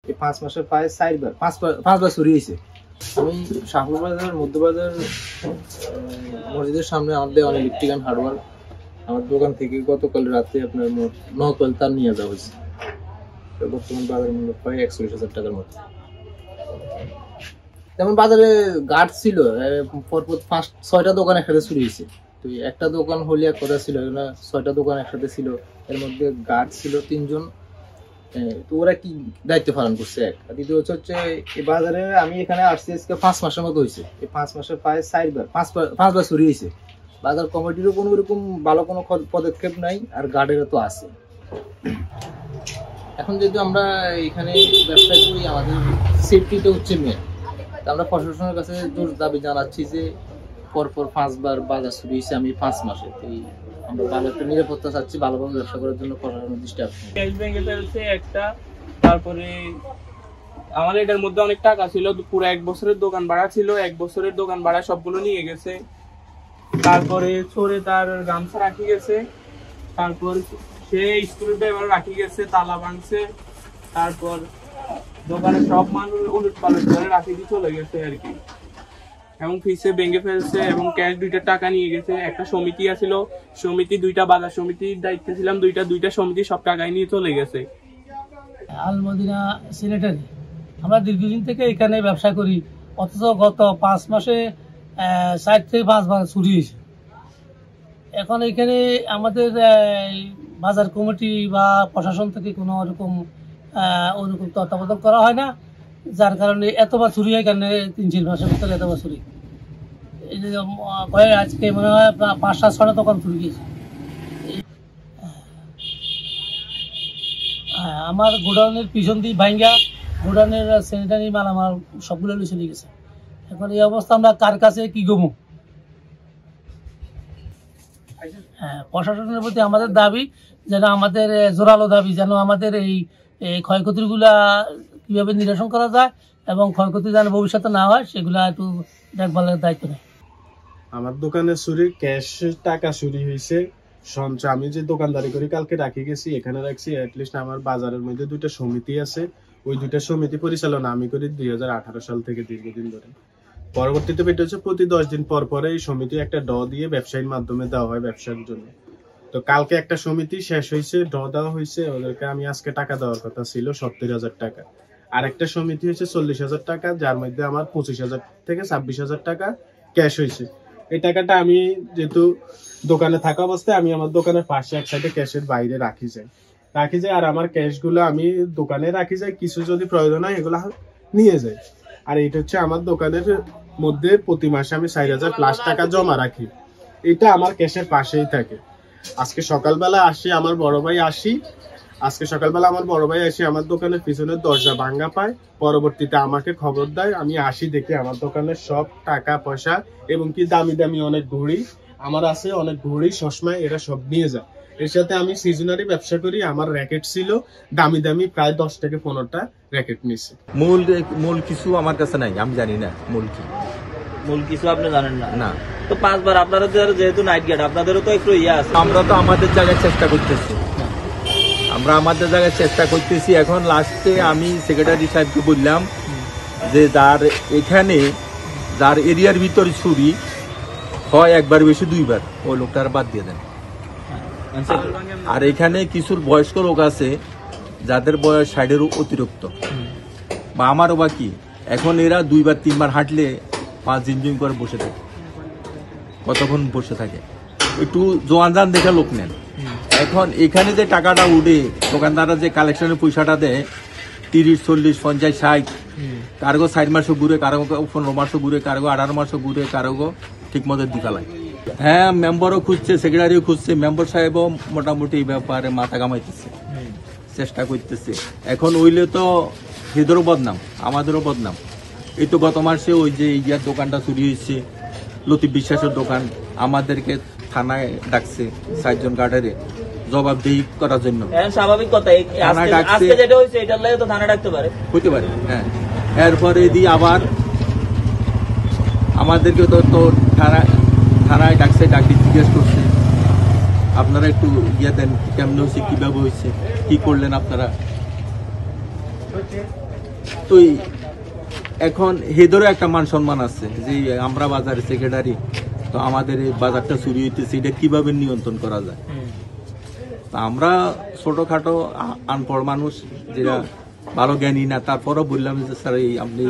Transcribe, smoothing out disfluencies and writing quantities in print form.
এই 5 মাসে প্রায় 5বার চুরি হয়েছে। আমি শাহপুর বাজার মধ্যবাজার মসজিদের সামনে আমাদের অনেক ইলেকট্রিক্যাল হার্ডওয়্যার আমার দোকান থেকে গতকাল রাতে আপনার 9 কয়েল তার নিয়ে যাওয়া হয়েছে। বর্তমান বাজার মূল্য প্রায় 41,000 টাকার মতো। যেমন বাজারে গার্ড ছিল পরপর 5-6টা দোকান একসাথে চুরি হয়েছে। তো একটা দোকান হলে এক কথা ছিল না, 6টা দোকান একসাথে ছিল, এর মধ্যে গার্ড ছিল 3 জন। তো ওরা কি দায়িত্ব পালন করছে এক। দ্বিতীয় হচ্ছে এই বাজারে আমি এখানে আসছি আজকে 5 মাসের মতো হয়েছে। এই 5 মাসে প্রায় 5বার চুরি হয়েছে। বাজার কমিটিরও কোনো এরকম ভালো কোনো পদক্ষেপ নাই, আর গার্ডেরও তো আছে। এখন যেহেতু আমরা এখানে ব্যবসা করি, আমাদের সেফটিটা হচ্ছে মেন। আমরা প্রশাসনের কাছে জোর দাবি জানাচ্ছি যে পরপর 5বার বাজার চুরি হয়েছে আমি 5 মাসে। আমরা ভালো একটা নিরাপত্তা চাচ্ছি, ভালোভাবে ব্যবসা করার জন্য প্রশাসনের দৃষ্টি আকর্ষণ। ক্যাশ ব্যাংকে ফেলছে একটা, তারপরে আমাদের এটার মধ্যে অনেক টাকা ছিল, পুরো 1 বছরের দোকান ভাড়া ছিল, 1 বছরের দোকান ভাড়া সবগুলো নিয়ে গেছে। তারপরে ছোড়ে তার গামছা রাখি গেছে, তারপর সে স্কুল ড্রাইভার রাখি গেছে, তালা ভাঙছে, তারপর দোকানে সব মানুষ উলট পালট করে রাখি দিয়ে চলে গেছে আর কি। এবং ফিসে ভেঙে ফেলছে এবং ক্যাশ 2টা টাকা নিয়ে গেছে। একটা সমিতি আছিল, সমিতি 2টা বাজার সমিতির দায়িত্বে ছিলাম, দুইটা সমিতি সব টাকায় নিয়ে চলে গেছে। আল মদিনা সিলেটারি আমরা দীর্ঘদিন থেকে এখানে ব্যবসা করি, অথচ গত 5 মাসে 4 থেকে 5 বার চুরি হয়েছে। এখন এখানে আমাদের বাজার কমিটি বা প্রশাসন থেকে কোনো ওরকম তত্ত্বাবধান করা হয় না, যার কারণে এতবার চুরি হয়। কারণে 3-4 মাসের ভিতরে এতবার চুরি। এই যে আজকে মনে হয় 5-7-6টা দোকান চুরি গিয়েছে। আমার গোডাউনের পিছন দিয়ে ভাঙ্গা, গোডাউনের স্যানিটারি মাল আমার সবগুলো চলে গেছে। এখন এই অবস্থা আমরা কার কাছে কি গমু? প্রশাসনের প্রতি আমাদের দাবি যেন, আমাদের জোরালো দাবি যেন আমাদের এই ক্ষয়ক্ষতিগুলা কিভাবে নিরসন করা যায় এবং ক্ষয়ক্ষতি যেন ভবিষ্যতে না হয় সেগুলা একটু দেখভালের দায়িত্ব নেই। আমার দোকানে চুরি, ক্যাশ টাকা চুরি হয়েছে, সঞ্চয় আমি যে দোকানদারি করি কালকে রাখি গেছি, এখানে রাখছি। অ্যাটলিস্ট আমার বাজারের মধ্যে 2টা সমিতি আছে, ওই 2টা সমিতি পরিচালনা আমি করি 2018 সাল থেকে দীর্ঘদিন ধরে। পরবর্তীতে এটা হচ্ছে প্রতি 10 দিন পর পরে এই সমিতি একটা ড দিয়ে ব্যবসায়ীর মাধ্যমে দেওয়া হয় ব্যবসার জন্য। তো কালকে একটা সমিতি শেষ হয়েছে, ড দেওয়া হয়েছে, ওদেরকে আমি আজকে টাকা দেওয়ার কথা ছিল 70,000 টাকা। আর একটা সমিতি হচ্ছে 40,000 টাকা, যার মধ্যে আমার 25,000 থেকে 26,000 টাকা ক্যাশ হয়েছে। এই টাকাটা আমি যেহেতু দোকানে থাকা অবস্থায় আমি আমার দোকানের পাশে এক সাইডে ক্যাশের বাইরে রাখি যাই, আর আমার ক্যাশ গুলো আমি দোকানে রাখি যাই, কিছু যদি প্রয়োজন হয় এগুলো নিয়ে যাই। আর এটা হচ্ছে আমার দোকানের মধ্যে প্রতি মাসে আমি 4,000+ টাকা জমা রাখি, এটা আমার ক্যাশের পাশেই থাকে। আজকে সকালবেলা আমার বড় ভাই আসি, আমার দোকানের পিছনের দরজা ভাঙ্গা পায়। পরবর্তীতে আমাকে খবর দেয়, আমি আসি, দেখি আমার দোকানের সব টাকা পয়সা এবং কি দামি দামি অনেক ঘড়ি আমার আছে, অনেক ঘড়ি চশমা এরা সব নিয়ে যায়। এর সাথে আমি সিজনারি ব্যবসা করি, আমার র্যাকেট ছিল দামি দামি প্রায় 10 থেকে 15টা র্যাকেট নিছে। মূল কিছু আমার কাছে নাই, আমি জানি না মূল কিছু আপনি জানেন না? না। তো 5 বার আপনারা যেহেতু নাইট গার্ড, আপনাদেরও তো একটু আছে। আমরা তো আমাদের জায়গায় চেষ্টা করতেছি, এখন লাস্টে আমি সেক্রেটারি সাহেবকে বললাম যে যার এরিয়ার ভিতরে চুরি হয় 1বার বেশি 2বার, ওই লোকটার বাদ দিয়ে দেন। আর এখানে কিছু বয়স্ক লোক আছে যাদের বয়স 60-এর অতিরিক্ত, বা আমারও বাকি, এখন এরা 2-3বার হাঁটলে 5 দিন করে বসে থাকে। কতক্ষণ বসে থাকে? একটু জোয়ানজান দেখে লোক নেন। এখন এখানে যে টাকাটা উঠে দোকানদাররা যে কালেকশনের পয়সাটা দেয় 30, 40, 50, 60, কারো 4 মাসও ঘুরে, কারো 15 মাসও ঘুরে, কারো 18 মাসও ঘুরে, কারো ঠিক মতো দিকালায়। হ্যাঁ, মেম্বারও খুঁজছে, সেক্রেটারিও খুঁজছে, মেম্বার সাহেবও মোটামুটি এই ব্যাপারে মাথা কামাইতেছে, চেষ্টা করতেছে। এখন ওইলে তো হেদেরও বদনাম, আমাদেরও বদনাম। এই তো গত মাসে ওই যে ইয়ার দোকানটা চুরি হয়েছে, লতিফ বিশ্বাসের দোকান, আমাদেরকে থানায় ডাকছে 4 জন গার্ডারে জবাবদিহি করার জন্য। স্বাভাবিক কথা, আজকে যেটা হয়েছে এটার লাগে তো থানা ডাকতে পারে, হতে পারে। হ্যাঁ, এরপরে আবার আমাদেরকে তো থানায় ডাকছে, ডাকি জিজ্ঞেস করছে আপনারা একটু ইয়ে দেন, কেমন হয়েছে, কিভাবে হয়েছে, কি করলেন আপনারা। তো এখন হেদেরও একটা মান সম্মান আছে যে আমরা বাজারের সেক্রেটারি, তো আমাদের এই বাজারটা চুরি হইতেছে, এটা কিভাবে নিয়ন্ত্রণ করা যায়। তা আমরা ছোটখাটো আনপড় মানুষ, যেটা ভালো জ্ঞানী না, তারপরও বললাম যে স্যার এই আপনি